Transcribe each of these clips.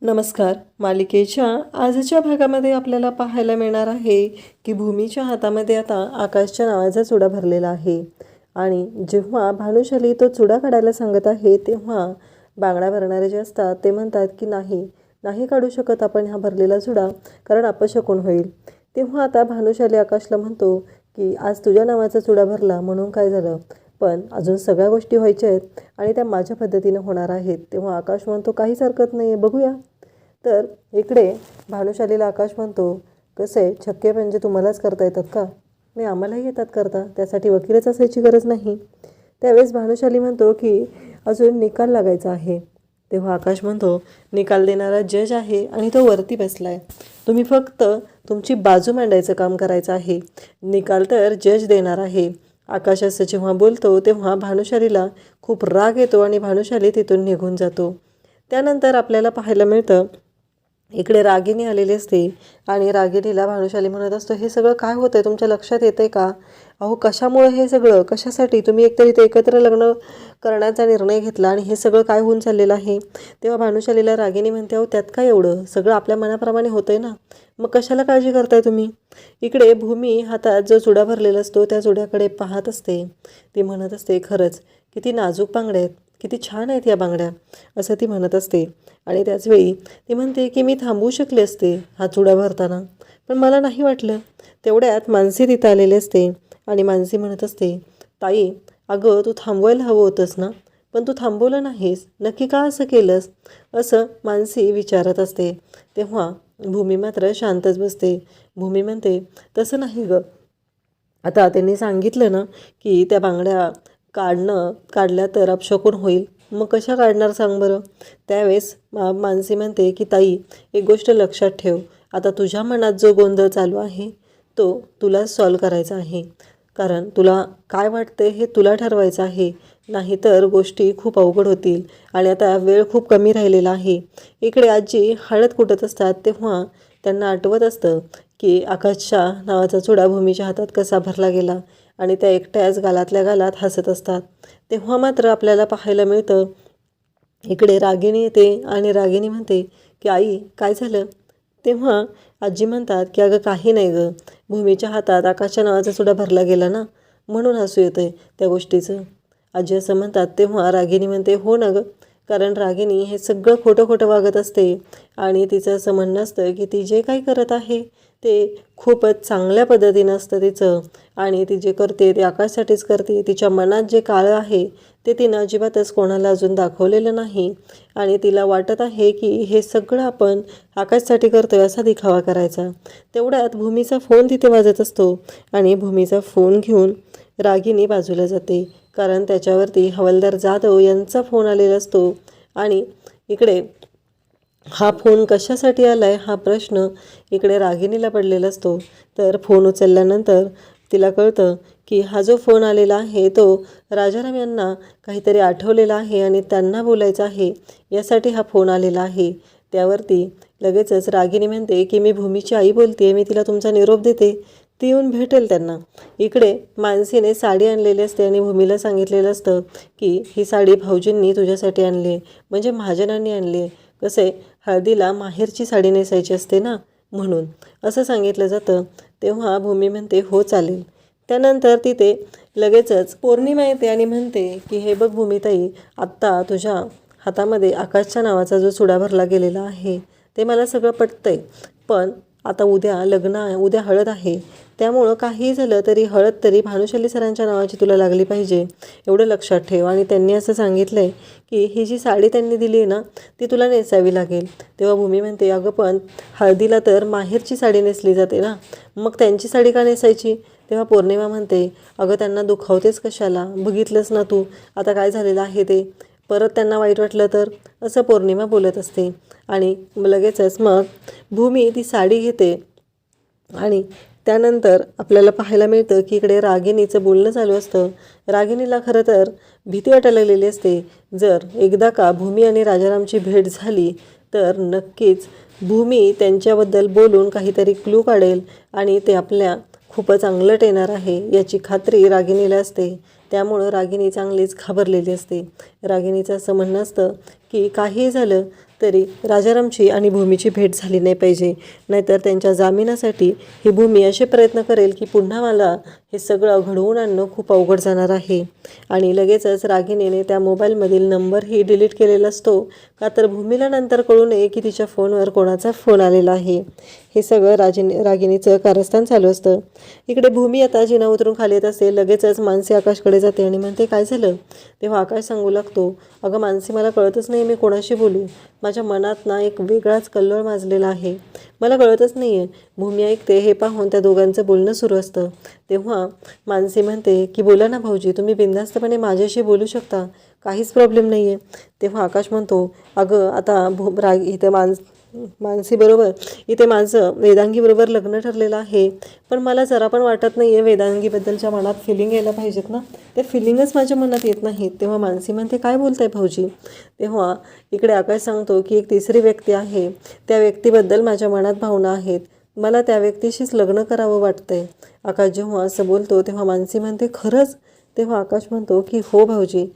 नमस्कार. मालिकेच्या आजच्या भागामध्ये आपल्याला पाहायला मिळणार आहे की भूमीच्या हातामध्ये आता आकाशच्या नावाचा चुडा भरलेला आहे. आणि जेव्हा भानुशाली तो चुडा काढायला सांगत आहे तेव्हा बांगड्या भरणारे जे असतात ते म्हणतात की नाही काढू शकत आपण हा भरलेला चुडा, कारण अपशकुन होईल. तेव्हा आता भानुशाली आकाशला म्हणतो की आज तुझ्या नावाचा चुडा भरला म्हणून काय झालं, पण अजून सगळ्या गोष्टी व्हायच्या आहेत आणि त्या माझ्या पद्धतीने होणार आहेत. तेव्हा आकाश म्हणतो काहीच हरकत नाही आहे, बघूया. तर इकडे भानुशालीला आकाश म्हणतो, कसे छक्के म्हणजे तुम्हालाच करता येतात का? नाही, आम्हालाही येतात करता, त्यासाठी वकीलच असायची गरज नाही. त्यावेळेस भानुशाली म्हणतो की अजून निकाल लागायचा आहे. तेव्हा आकाश म्हणतो निकाल देणारा जज आहे आणि तो वरती बसला आहे, तुम्ही फक्त तुमची बाजू मांडायचं काम करायचं आहे, निकाल तर जज देणार आहे. आकाश असं जेव्हा बोलतो तेव्हा भानुशालीला खूप राग येतो आणि भानुशाली तिथून निघून जातो. त्यानंतर आपल्याला पाहायला मिळतं इकडे रागिनी आलेली असते आणि रागिनीला भानुशाली म्हणत असतो, हे सगळं काय होतं आहे, तुमच्या लक्षात येतं आहे का? अहो कशामुळे हे सगळं, कशासाठी तुम्ही एकतर इथे एकत्र लग्न करण्याचा निर्णय घेतला आणि हे सगळं काय होऊन चाललेलं आहे. तेव्हा भानुशालीला रागिनी म्हणते, अहो त्यात काय एवढं, सगळं आपल्या मनाप्रमाणे होतं आहे ना, मग कशाला काळजी करताय तुम्ही. इकडे भूमी हातात जो चुडा भरलेला असतो त्या चुड्याकडे पाहत असते. ती म्हणत असते, खरंच किती नाजूक बांगड्या आहेत, किती छान आहेत या बांगड्या, असं ती म्हणत असते. आणि त्याचवेळी ती म्हणते की मी थांबवू शकले असते हा चुडा भरताना, पण मला नाही वाटलं. तेवढ्यात मानसी तिथं आलेले असते आणि मानसी म्हणत असते, ताई अगं तू थांबवायला हवं होतंस ना, पण तू थांबवलं नाहीस, नक्की का असं केलंस, असं मानसी विचारत असते. तेव्हा भूमी मात्र शांतच बसते. भूमी म्हणते, तसं नाही गं, आता त्यांनी सांगितलं ना की त्या बांगड्या काढल्या तर अपशकुन होईल, मग कशा काढणार सांग बरं. त्यावेळेस मानसी म्हणते की ताई एक गोष्ट लक्षात ठेव, आता तुझ्या मनात जो गोंधळ चालू आहे तो तुला सॉल्व करायचा आहे, कारण तुला काय वाटते हे तुला ठरवायचं आहे, नाहीतर गोष्टी खूप अवघड होतील. आणि आता वेळ खूप कमी राहिलेला आहे. इकडे आजी हळद कुटत असतात तेव्हा त्यांना आठवत असतं की आकाशच्या नावाचा चुडा भूमीच्या हातात कसा भरला गेला आणि त्या एकट्याच गालातल्या गालात हसत असतात. तेव्हा मात्र आपल्याला पाहायला मिळतं इकडे रागिनी येते आणि रागिनी म्हणते की आई काय झालं. तेव्हा आजी म्हणतात की अगं काही नाही गं, भूमीच्या हातात आकाशच्या नावाचा चुडा भरला गेला ना, म्हणून हसू येतं आहे त्या गोष्टीचं. आजी असं म्हणतात. तेव्हा रागिनी म्हणते, हो ना गं, कारण रागिनी हे सगळं खोटं वागत असते आणि तिचं असं म्हणणं असतं की ती जे काही करत आहे ते खूपच चांगल्या पद्धतीनं असतं तिचं, आणि ती जे करते ते आकाशसाठीच करते. तिच्या मनात जे काळं आहे ते तिनं अजिबातच कोणाला अजून दाखवलेलं नाही आणि तिला वाटत आहे की हे सगळं आपण आकाशसाठी करतो आहे असा दिखावा करायचा. तेवढ्यात भूमीचा फोन तिथे वाजत असतो आणि भूमीचा फोन घेऊन रागिनी बाजूला जाते, कारण त्याच्यावरती हवालदार जाधव यांचा फोन आलेला असतो. आणि इकडे हा फोन कशासाठी आला आहे हा प्रश्न इकडे रागिनीला पडलेला असतो. तर फोन उचलल्यानंतर तिला कळतं की हा जो फोन आलेला आहे तो राजाराम यांना काहीतरी आठवलेला आहे आणि त्यांना बोलायचं आहे, यासाठी हा फोन आलेला आहे. त्यावरती लगेचच रागिनी म्हणते की मी भूमीची आई बोलते, मी तिला तुमचा निरोप देते, ती येऊन भेटेल त्यांना. इकडे मानसीने साडी आणलेली असते आणि भूमीला सांगितलेलं असतं की ही साडी भाऊजींनी तुझ्यासाठी आणली, म्हणजे महाजनांनी आणली, कसे हळदीला माहेरची साडी नेसायची असते ना, म्हणून असं सांगितलं जातं. तेव्हा भूमी म्हणते हो चालेल. त्यानंतर तिथे लगेचच पौर्णिमा येते आणि म्हणते की हे बघ भूमीताई, आत्ता तुझ्या हातामध्ये आकाशच्या नावाचा जो चुडा भरला गेलेला आहे ते मला सगळं पटतंय, पण आता उद्या लग्न आहे, उद्या हळद आहे, त्यामुळं काही झालं तरी हळद तरी भानुशाली सरांच्या नावाची तुला लागली पाहिजे, एवढं लक्षात ठेव. आणि त्यांनी असं सांगितलं आहे की ही जी साडी त्यांनी दिली आहे ना ती तुला नेसावी लागेल. तेव्हा भूमी म्हणते, अगं पण हळदीला तर माहेरची साडी नेसली जाते ना, मग त्यांची साडी का नेसायची. तेव्हा पौर्णिमा म्हणते, अगं त्यांना दुखावतेच कशाला, बघितलंस ना तू आता काय झालेलं आहे ते, परत त्यांना वाईट वाटलं तर, असं पौर्णिमा बोलत असते. आणि लगेचच मग भूमी ती साडी घेते आणि त्यानंतर आपल्याला पाहायला मिळतं की इकडे रागिनीचं बोलणं चालू असतं. रागिनीला खरं तर भीती वाटायला लागलेली असते, जर एकदा का भूमी आणि राजारामची भेट झाली तर नक्कीच भूमी त्यांच्याबद्दल बोलून काहीतरी क्लू काढेल आणि ते आपल्या खूपच अंगलट येणार आहे याची खात्री रागिनीला असते. त्यामुळं रागिनी चांगलीच घाबरलेली असते. रागिनीचं असं म्हणणं असतं की काही झालं तरी राजारामची आणि भूमीची भेट झाली नाही पाहिजे, नाहीतर त्यांच्या जामिनासाठी ही भूमी असे प्रयत्न करेल की पुन्हा मला हे सगळं घडवून आणणं खूप अवघड जाणार आहे. आणि लगेचच रागिणीने त्या मोबाईलमधील नंबरही डिलीट केलेला असतो, का तर भूमीला नंतर कळू नये की तिच्या फोनवर कोणाचा फोन आलेला आहे. हे सगळं रागिणीचं कारस्थान चालू असतं. इकडे भूमी आता जिना उतरून खाली येत असते. लगेचच मानसी आकाशकडे जाते आणि म्हणते, काय झालं? तेव्हा आकाश सांगू लागतो, अगं मानसी, मला कळतच नाही मी कोणाशी बोलू. माझ्या मनात ना एक वेगळाच कल्लोळ माजलेला आहे. मला कळतच नाही आहे. भूमी ऐकते. हे पाहून त्या दोघांचं बोलणं सुरू असतं. तेव्हा मानसी म्हणते की बोला ना भाऊजी, तुम्ही बिनधास्तपणे माझ्याशी बोलू शकता, काहीच प्रॉब्लेम नाही आहे. तेव्हा आकाश म्हणतो, अगं आता इथे मानसी बरोबर इथे माझं वेदांगीबरोबर लग्न ठरलेलं आहे, पण मला जरा पण वाटत नाही आहे वेदांगीबद्दलच्या मनात फिलिंग यायला पाहिजेत ना, ते फिलिंगच माझ्या मनात येत नाहीत. तेव्हा मानसी म्हणते, काय बोलताय भाऊजी? तेव्हा इकडे आकाश सांगतो की एक तिसरी व्यक्ती आहे, त्या व्यक्तीबद्दल माझ्या मनात भावना आहेत, मला त्या व्यक्तीशीच लग्न करावं वाटतंय. आकाश जेव्हा असं बोलतो तेव्हा मानसी म्हणते, खरंच? तेव्हा आकाश म्हणतो की हो भाऊजी.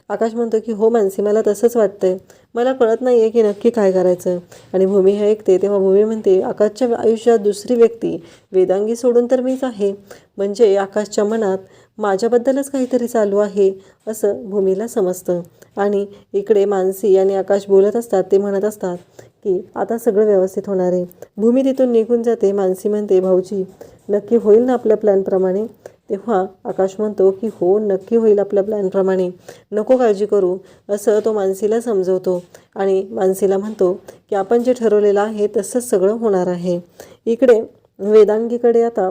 आकाश म्हणतो की हो मानसी, मला तसंच वाटतंय, मला कळत नाही आहे की नक्की काय करायचं. आणि भूमी हे ऐकते. तेव्हा भूमी म्हणते, आकाशच्या आयुष्यात दुसरी व्यक्ती वेदांगी सोडून तर मीच आहे, म्हणजे आकाशच्या मनात माझ्याबद्दलच काहीतरी चालू आहे असं भूमीला समजतं. आणि इकडे मानसी आणि आकाश बोलत असतात. ते म्हणत असतात की आता सगळं व्यवस्थित होणार आहे. भूमी तिथून निघून जाते. मानसी म्हणते, भाऊजी नक्की होईल ना आपल्या प्लॅनप्रमाणे? तेव्हा आकाश म्हणतो की हो, नक्की होईल आपल्या प्लॅनप्रमाणे, नको काळजी करू, असं तो मानसीला समजवतो. आणि मानसीला म्हणतो की आपण जे ठरवलेलं आहे तसंच सगळं होणार आहे. इकडे वेदांगीकडे आता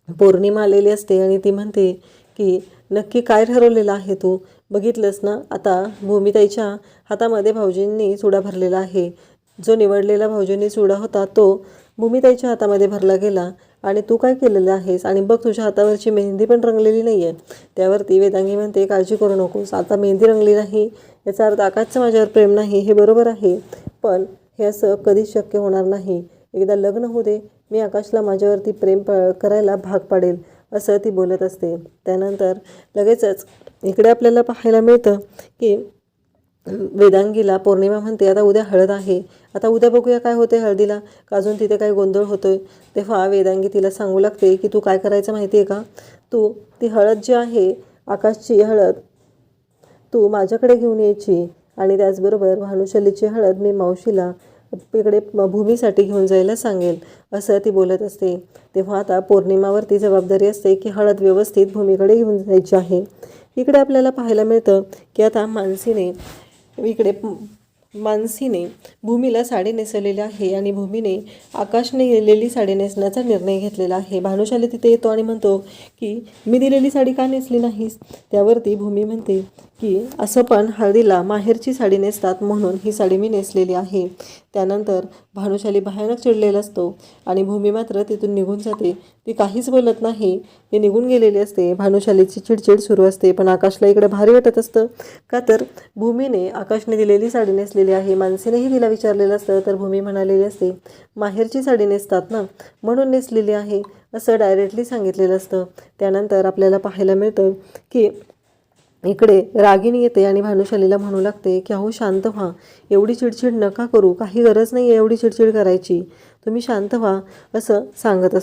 पौर्णिमा आलेली असते आणि ती म्हणते की नक्की काय ठरवलेलं आहे तू? बघितलंस ना, आता भूमिताईच्या हातामध्ये भाऊजींनी चुडा भरलेला आहे. जो निवडलेला भाऊजींनी चुडा होता तो भूमिताईच्या हातामध्ये भरला गेला. आणि तू काय केलेलं आहेस? आणि बघ, तुझ्या हातावरची मेहंदी पण रंगलेली नाही आहे. त्यावरती वेदांगी म्हणते, काळजी करू नकोस, आता मेहंदी रंगली नाही याचा अर्थ आकाशचं माझ्यावर प्रेम नाही, हे बरोबर आहे, पण हे असं कधीच शक्य होणार नाही. एकदा लग्न होऊ दे, मी आकाशला माझ्यावरती प्रेम करायला भाग पाडेल, असं ती बोलत असते. त्यानंतर लगेचच इकडे आपल्याला पाहायला मिळतं की वेदांगीला पौर्णिमा म्हणते, आता उद्या हळद आहे, आता उद्या बघूया काय होते हळदीला, का अजून तिथे काही गोंधळ होतोय. तेव्हा वेदांगी तिला सांगू लागते की तू काय करायचं माहिती आहे का, तू ती हळद जी आहे, आकाशची हळद, तू माझ्याकडे घेऊन यायची आणि त्याचबरोबर भानुशालीची हळद मी मावशीला इकडे भूमीसाठी घेऊन जायला सांगेल, असं ती बोलत असते. तेव्हा आता पौर्णिमावरती जबाबदारी असते की हळद व्यवस्थित भूमीकडे घेऊन जायची आहे. इकडे आपल्याला पाहायला मिळतं की आता मानसीने भूमीला साडी नेसवलेली आहे आणि भूमीने आकाशने दिलेली साडी नेसण्याचा निर्णय घेतलेला आहे. भानुशाली तिथे येतो आणि म्हणतो की मी दिलेली साडी का नेसली नाहीस? त्यावरती भूमी म्हणते की असं पण हळदीला माहेरची साडी नेसतात, म्हणून ही साडी मी नेसलेली आहे. त्यानंतर भानुशाली भयानक चिडलेला असतो आणि भूमी मात्र तिथून निघून जाते. ती काहीच बोलत नाही, ती निघून गेलेली असते. भानुशालीची चिडचिड सुरू असते, पण आकाशला इकडे भारी वाटत असतं, का तर भूमीने आकाशने दिलेली साडी नेसलेली आहे. मानसीनेही तिला विचारलेलं असतं, तर भूमी म्हणालेली असते, माहेरची साडी नेसतात ना, म्हणून नेसलेली आहे, असं डायरेक्टली सांगितलेलं असतं. त्यानंतर आपल्याला पाहायला मिळतं की इकडे रागिणी येते आणि भानुशालीला म्हणू लागते की अहो शांत व्हा, एवढी चिडचिड नका करू, काही गरज नाही आहे एवढी चिडचिड करायची, तुम्ही शांत व्हा, असं सांगत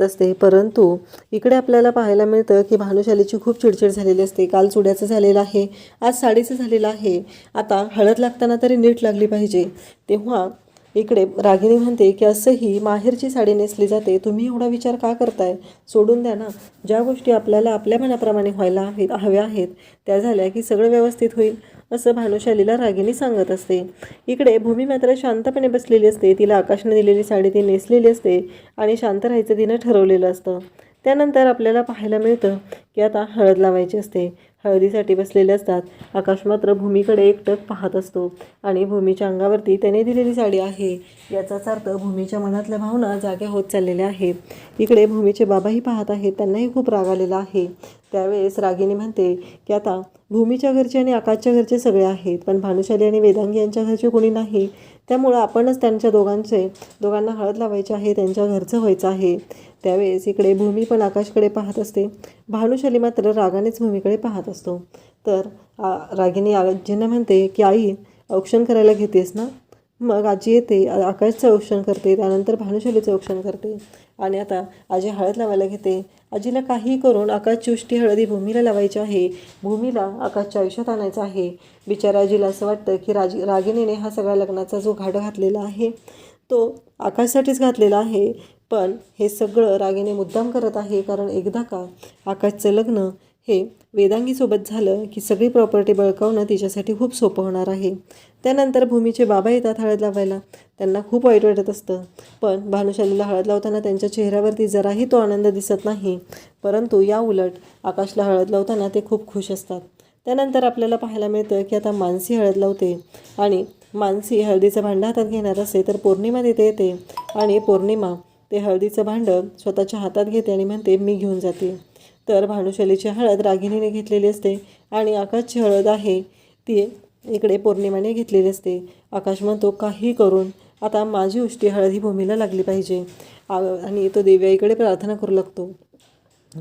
असते. परंतु इकडे आपल्याला पाहायला मिळतं की भानुशालीची खूप चिडचिड झालेली असते. काल चुड्याचं झालेलं आहे, आज साडीचं झालेलं आहे, आता हळद लागताना तरी नीट लागली पाहिजे. तेव्हा इकडे रागिणी म्हणते की असंही माहेरची साडी नेसली जाते, तुम्ही एवढा विचार का करताय? सोडून द्या ना, ज्या गोष्टी आपल्याला आपल्या मनाप्रमाणे व्हायला हव्या आहेत त्या झाल्या की सगळं व्यवस्थित होईल, असं भानुशालीला रागिणी सांगत असते. इकडे भूमी मात्र शांतपणे बसलेली असते. तिला आकाशने दिलेली साडी ती नेसलेली असते आणि शांत राहायचं तिनं ठरवलेलं असतं. त्यानंतर आपल्याला पाहायला मिळतं की आता हळद लावायची असते. हळदीसाठी बसलेले असतात. आकाश मात्र भूमीकडे एकटक पाहत असतो आणि भूमीच्या अंगावरती त्याने दिलेली साडी आहे, याचाच अर्थ भूमीच्या मनातल्या भावना जाग्या होत चाललेल्या आहेत. इकडे भूमीचे बाबाही पाहत आहेत, त्यांनाही खूप राग आलेला आहे. त्यावेळेस रागिणी म्हणते की आता भूमीच्या घरचे आणि आकाशच्या घरचे सगळे आहेत, पण भानुशाली आणि वेदांगी यांच्या घरचे कोणी नाही, त्यामुळं आपणच त्यांच्या दोघांना हळद लावायची आहे, त्यांच्या घरचं व्हायचं आहे. त्यावेळेस इकडे भूमी पण आकाशकडे पाहत असते. भानुशाली मात्र रागानेच भूमीकडे पाहत असतो. तर रागिणी आजींना म्हणते की आई, औक्षण करायला घेतेस ना? मग आजी येते, आकाशचं औक्षण करते, त्यानंतर भानुशालीचं औक्षण करते आणि आता आजी हळद लावायला घेते. आजीला काही करून आकाशची उष्टी हळद ही भूमीला लावायची आहे. भूमीला आकाशच्या आयुष्यात आणायचं आहे. बिचाऱ्या आजीला असं वाटतं की रागिणीने हा सगळा लग्नाचा जो घाट घातलेला आहे तो आकाशसाठीच घातलेला आहे. पण हे सगळं रागिणी मुद्दाम करत आहे, कारण एकदा का आकाशचं लग्न हे वेदांगीसोबत झालं की सगळी प्रॉपर्टी बळकावणं तिच्यासाठी खूप सोपं होणार आहे. त्यानंतर भूमीचे बाबा येतात हळद लावायला. त्यांना खूप वाईट वाटत असतं, पण भानुशालीला हळद लावताना त्यांच्या चेहऱ्यावरती जराही तो आनंद दिसत नाही. परंतु या उलट आकाशला हळद लावताना ते खूप खुश असतात. त्यानंतर आपल्याला पाहायला मिळतं की आता मानसी हळद लावते आणि मानसी हळदीचं भांडं हातात घेणार असते, तर पौर्णिमा तिथे येते आणि पौर्णिमा ते हळदीचं भांडं स्वतःच्या हातात घेते आणि म्हणते मी घेऊन जाते. तर भानुशालीची हळद रागिणीने घेतलेली असते आणि आकाशची हळद आहे ती इकडे पौर्णिमाने घेतलेली असते. आकाश म्हणतो काही करून आता माझी उष्टी हळद ही भूमीला लागली पाहिजे आणि तो देव्याईकडे प्रार्थना करू लागतो.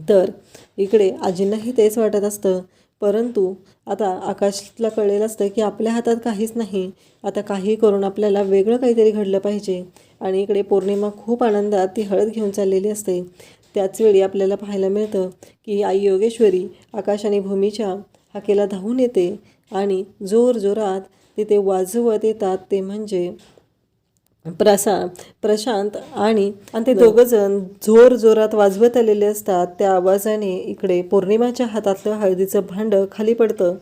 तर इकडे आजींनाही तेच वाटत असतं, परंतु आता आकाशला कळलेलं असतं की आपल्या हातात काहीच नाही, आता काही करून आपल्याला वेगळं काहीतरी घडलं पाहिजे. आणि इकडे पौर्णिमा खूप आनंदात ती हळद घेऊन चाललेली असते. त्याचवेळी आपल्याला पाहायला मिळतं की आई योगेश्वरी आकाश आणि भूमीच्या हाकेला धावून येते आणि जोरजोरात तिथे वाजवत येतात. ते म्हणजे प्रशांत आणि ते दोघंजण जोरात वाजवत आलेले असतात. त्या आवाजाने इकडे पौर्णिमाच्या हातातलं हळदीचं भांडं खाली पडतं.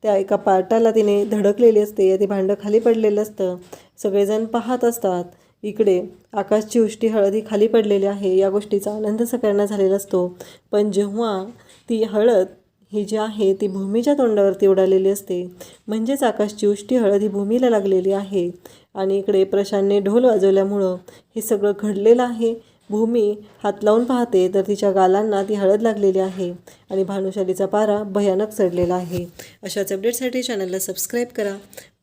त्या एका पाटाला तिने धडकलेली असते, ते भांडं खाली पडलेलं असतं. सगळेजण पाहत असतात. इकडे आकाशची उष्टी हळद ही खाली पडलेली आहे. या गोष्टीचा आनंद सगळ्यांना झालेला असतो. पण जेव्हा ती हळद ही जी आहे ती भूमीच्या तोंडावरती उडालेली असते, म्हणजेच आकाशची उष्टी हळद ही भूमीला लागलेली आहे. आणि इकडे प्रशांतने ढोल वाजवल्यामुळं हे सगळं घडलेलं आहे. भूमी हात लावून पाहते तर तिच्या गालांना ती हळद लागलेली आहे आणि भानुशालीचा पारा भयानक चढलेला आहे. अशाच अपडेटसाठी चॅनलला सबस्क्राईब करा.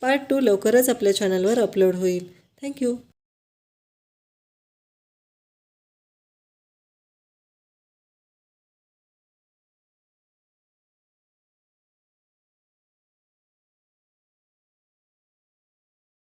पार्ट 2 लवकरच आपल्या चॅनलवर अपलोड होईल. थँक्यू.